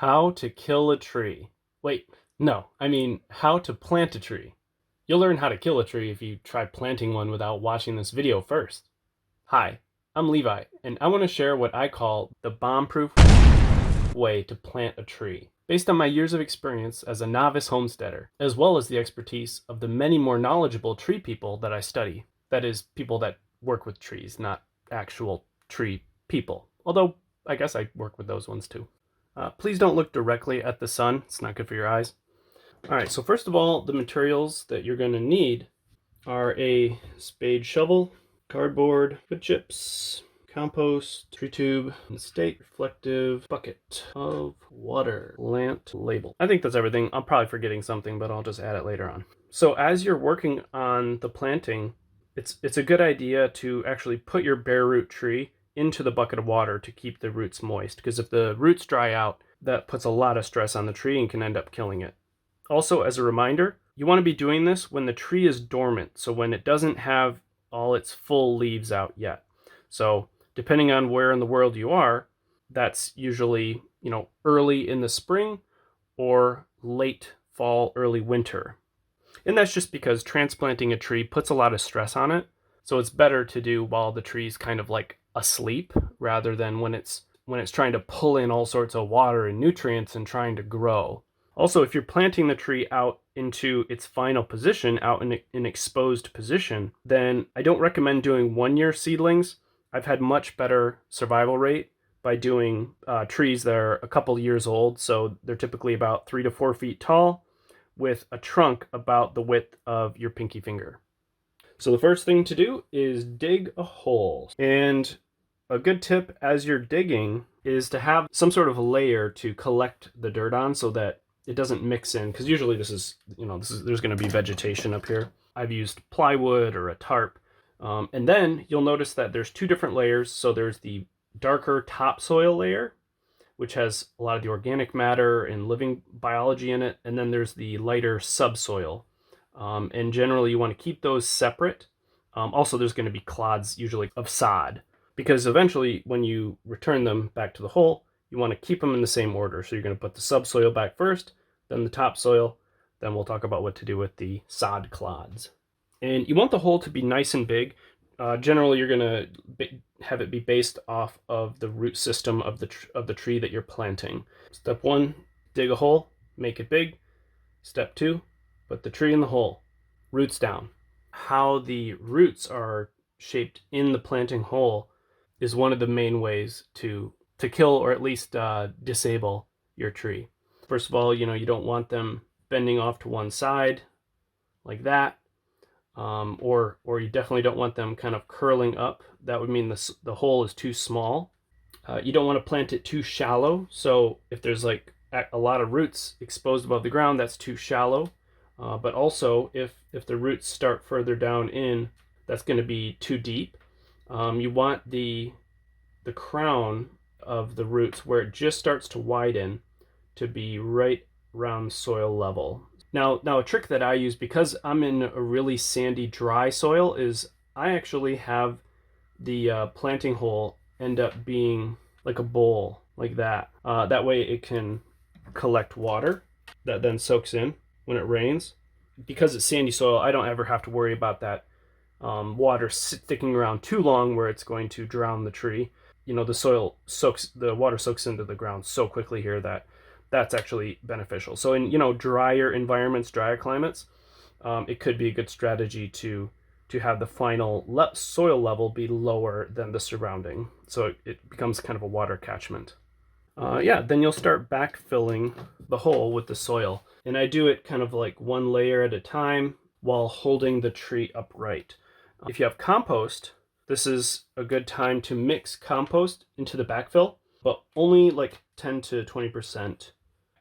How to kill a tree. Wait, no, I mean how to plant a tree. You'll learn how to kill a tree if you try planting one without watching this video first. Hi, I'm Levi, and I want to share what I call the bomb-proof way to plant a tree, based on my years of experience as a novice homesteader, as well as the expertise of the many more knowledgeable tree people that I study. That is, people that work with trees, not actual tree people. Although, I guess I work with those ones too. Please don't look directly at the sun. It's not good for your eyes. All right, so first of all, the materials that you're going to need are a spade shovel, cardboard, wood chips, compost, tree tube, stake, reflective bucket of water, plant label. I think that's everything. I'm probably forgetting something, but I'll just add it later on. So as you're working on the planting, it's a good idea to actually put your bare root tree into the bucket of water to keep the roots moist, because if the roots dry out, that puts a lot of stress on the tree and can end up killing it. Also, as a reminder, you want to be doing this when the tree is dormant, so when it doesn't have all its full leaves out yet. So depending on where in the world you are, that's usually, early in the spring or late fall, early winter. And that's just because transplanting a tree puts a lot of stress on it. So it's better to do while the tree's kind of like asleep rather than when it's trying to pull in all sorts of water and nutrients and trying to grow. Also, if you're planting the tree out into its final position, out in an exposed position, then I don't recommend doing 1-year seedlings. I've had much better survival rate by doing trees that are a couple years old. So they're typically about 3 to 4 feet tall with a trunk about the width of your pinky finger. So the first thing to do is dig a hole. And a good tip as you're digging is to have some sort of layer to collect the dirt on so that it doesn't mix in, because usually there's going to be vegetation up here. I've used plywood or a tarp. And then you'll notice that there's 2 different layers. So there's the darker topsoil layer, which has a lot of the organic matter and living biology in it. And then there's the lighter subsoil. And generally you want to keep those separate. Also, there's going to be clods usually of sod, because eventually when you return them back to the hole, you want to keep them in the same order. So you're going to put the subsoil back first, then the topsoil, then we'll talk about what to do with the sod clods. And you want the hole to be nice and big. Generally, you're going to have it be based off of the root system of the tree that you're planting. Step 1, dig a hole, make it big. Step 2, put the tree in the hole, roots down. How the roots are shaped in the planting hole is one of the main ways to kill or at least disable your tree. First of all, you don't want them bending off to one side like that, or you definitely don't want them kind of curling up. That would mean the hole is too small. You don't want to plant it too shallow. So if there's like a lot of roots exposed above the ground, that's too shallow. But also, if the roots start further down in, that's going to be too deep. You want the crown of the roots, where it just starts to widen, to be right around soil level. Now a trick that I use, because I'm in a really sandy, dry soil, is I actually have the planting hole end up being like a bowl, like that. That way it can collect water that then soaks in when it rains. Because it's sandy soil, I don't ever have to worry about that water sticking around too long where it's going to drown the tree. The water soaks into the ground so quickly here that that's actually beneficial. So in drier environments, drier climates, it could be a good strategy to have the final soil level be lower than the surrounding, so it becomes kind of a water catchment. Then you'll start backfilling the hole with the soil. And I do it kind of like one layer at a time while holding the tree upright. If you have compost, this is a good time to mix compost into the backfill, but only like 10 to 20%.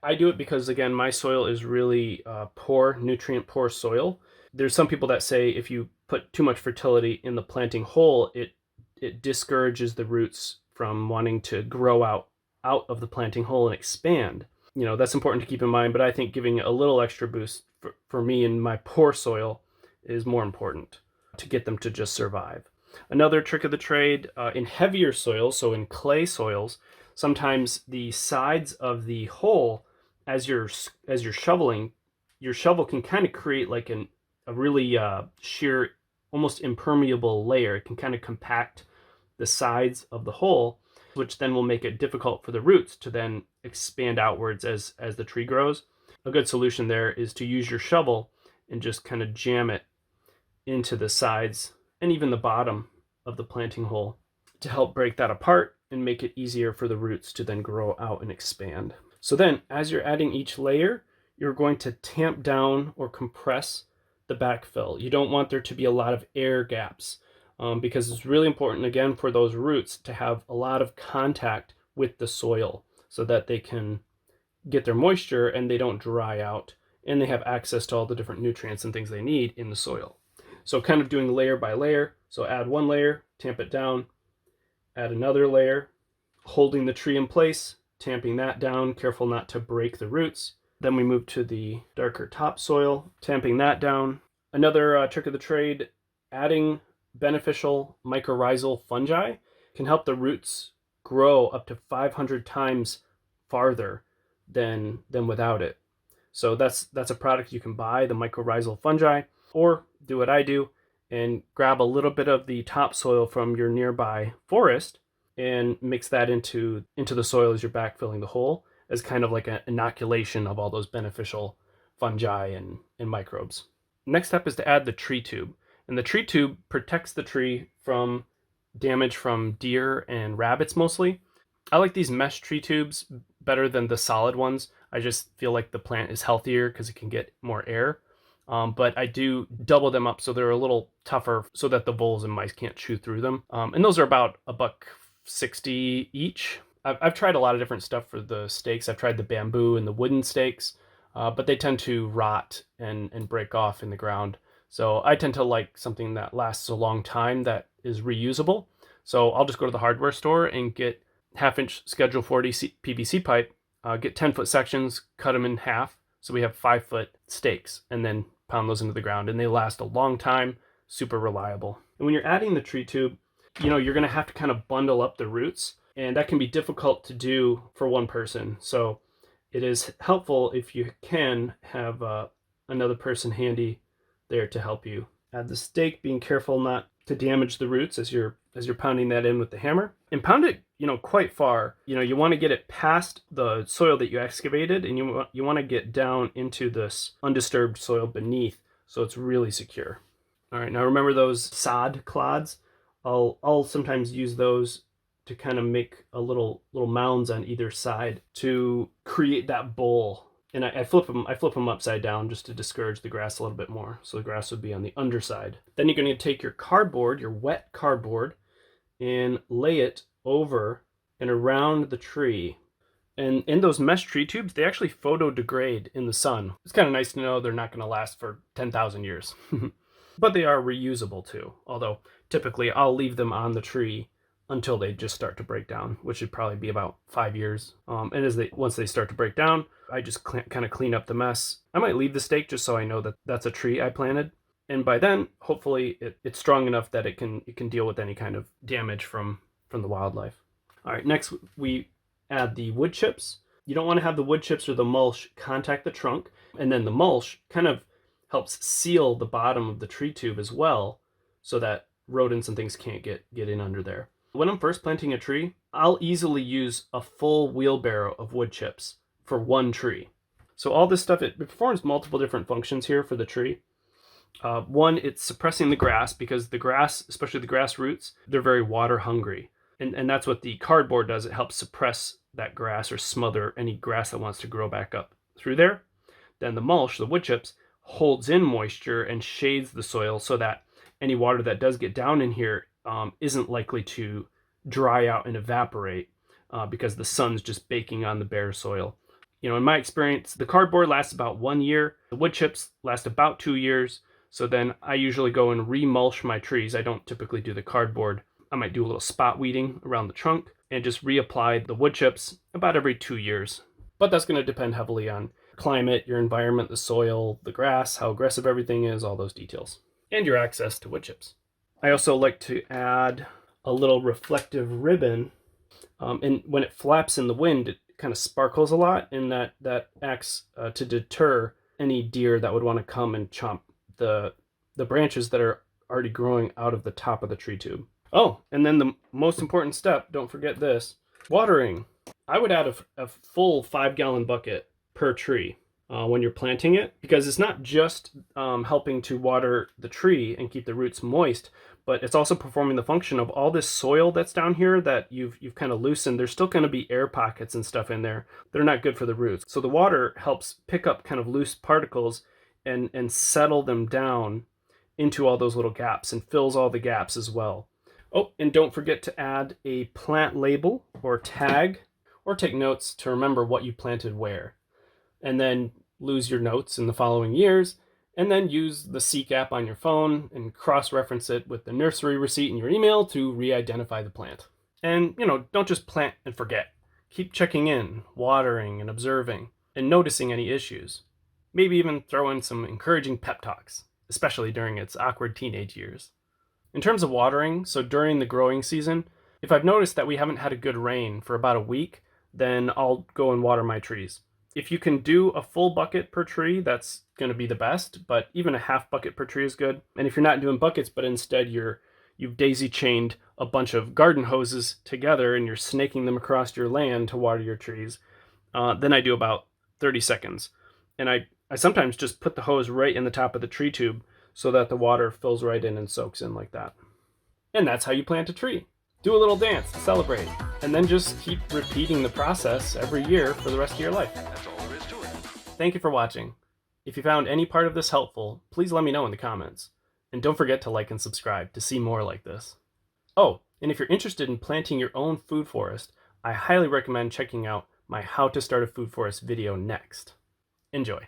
I do it because, again, my soil is really poor, nutrient poor soil. There's some people that say if you put too much fertility in the planting hole, it discourages the roots from wanting to grow out of the planting hole and expand. That's important to keep in mind, but I think giving a little extra boost for me in my poor soil is more important to get them to just survive. Another trick of the trade in heavier soils, so in clay soils, sometimes the sides of the hole, as you're shoveling, your shovel can kind of create like a really sheer, almost impermeable layer. It can kind of compact the sides of the hole, which then will make it difficult for the roots to then expand outwards as the tree grows. A good solution there is to use your shovel and just kind of jam it into the sides and even the bottom of the planting hole to help break that apart and make it easier for the roots to then grow out and expand. So then, as you're adding each layer, you're going to tamp down or compress the backfill. You don't want there to be a lot of air gaps because it's really important, again, for those roots to have a lot of contact with the soil so that they can get their moisture and they don't dry out and they have access to all the different nutrients and things they need in the soil. So kind of doing layer by layer. So add one layer, tamp it down, add another layer, holding the tree in place, tamping that down, careful not to break the roots. Then we move to the darker topsoil, tamping that down. Another trick of the trade, adding beneficial mycorrhizal fungi can help the roots grow up to 500 times farther than without it. So that's a product you can buy, the mycorrhizal fungi, or do what I do and grab a little bit of the topsoil from your nearby forest and mix that into the soil as you're backfilling the hole as kind of like an inoculation of all those beneficial fungi and microbes. Next step is to add the tree tube. And the tree tube protects the tree from damage from deer and rabbits mostly. I like these mesh tree tubes better than the solid ones. I just feel like the plant is healthier because it can get more air. But I do double them up so they're a little tougher so that the voles and mice can't chew through them. And those are about $1.60 each. I've tried a lot of different stuff for the stakes. I've tried the bamboo and the wooden stakes, but they tend to rot and break off in the ground. So I tend to like something that lasts a long time that is reusable. So I'll just go to the hardware store and get 1/2-inch Schedule 40 PVC pipe, get 10-foot sections, cut them in half. So we have 5-foot stakes and then pound those into the ground, and they last a long time, super reliable. And when you're adding the tree tube, you're going to have to kind of bundle up the roots, and that can be difficult to do for one person. So it is helpful if you can have another person handy there to help you. Add the stake, being careful not to damage the roots as you're pounding that in with the hammer, and pound it quite far. You want to get it past the soil that you excavated, and you want to get down into this undisturbed soil beneath so it's really secure. All right, now remember those sod clods? I'll sometimes use those to kind of make a little mounds on either side to create that bowl. And I flip them upside down just to discourage the grass a little bit more. So the grass would be on the underside. Then you're going to take your cardboard, your wet cardboard, and lay it over and around the tree. And in those mesh tree tubes, they actually photodegrade in the sun. It's kind of nice to know they're not going to last for 10,000 years. But they are reusable too. Although typically I'll leave them on the tree until they just start to break down, which would probably be about 5 years. And once they start to break down, I just kind of clean up the mess. I might leave the stake just so I know that that's a tree I planted. And by then, hopefully, it's strong enough that it can deal with any kind of damage from the wildlife. All right, next we add the wood chips. You don't want to have the wood chips or the mulch contact the trunk, and then the mulch kind of helps seal the bottom of the tree tube as well, so that rodents and things can't get in under there. When I'm first planting a tree, I'll easily use a full wheelbarrow of wood chips for one tree. So all this stuff, it performs multiple different functions here for the tree. One, it's suppressing the grass because the grass, especially the grass roots, they're very water hungry. And that's what the cardboard does. It helps suppress that grass or smother any grass that wants to grow back up through there. Then the mulch, the wood chips, holds in moisture and shades the soil so that any water that does get down in here isn't likely to dry out and evaporate because the sun's just baking on the bare soil. In my experience, the cardboard lasts about 1 year. The wood chips last about 2 years. So then I usually go and remulch my trees. I don't typically do the cardboard. I might do a little spot weeding around the trunk and just reapply the wood chips about every 2 years. But that's going to depend heavily on climate, your environment, the soil, the grass, how aggressive everything is, all those details, and your access to wood chips. I also like to add a little reflective ribbon And when it flaps in the wind, it kind of sparkles a lot, and that acts to deter any deer that would want to come and chomp the branches that are already growing out of the top of the tree tube. Oh, and then the most important step, don't forget this, watering. I would add a full 5-gallon bucket per tree when you're planting it, because it's not just helping to water the tree and keep the roots moist, but it's also performing the function of all this soil that's down here that you've kind of loosened. There's still going to be air pockets and stuff in there. They're not good for the roots. So the water helps pick up kind of loose particles and settle them down into all those little gaps and fills all the gaps as well. Oh, and don't forget to add a plant label or tag, or take notes to remember what you planted where. And then lose your notes in the following years, and then use the Seek app on your phone and cross-reference it with the nursery receipt in your email to re-identify the plant. And, don't just plant and forget. Keep checking in, watering and observing, and noticing any issues. Maybe even throw in some encouraging pep talks, especially during its awkward teenage years. In terms of watering, so during the growing season, if I've noticed that we haven't had a good rain for about a week, then I'll go and water my trees. If you can do a full bucket per tree, that's going to be the best, but even a half bucket per tree is good. And if you're not doing buckets, but instead you've daisy chained a bunch of garden hoses together and you're snaking them across your land to water your trees, then I do about 30 seconds. And I sometimes just put the hose right in the top of the tree tube so that the water fills right in and soaks in like that. And that's how you plant a tree. Do a little dance to celebrate, and then just keep repeating the process every year for the rest of your life. That's all there is to it. Thank you for watching. If you found any part of this helpful, please let me know in the comments. And don't forget to like and subscribe to see more like this. Oh, and if you're interested in planting your own food forest, I highly recommend checking out my How to Start a Food Forest video next. Enjoy.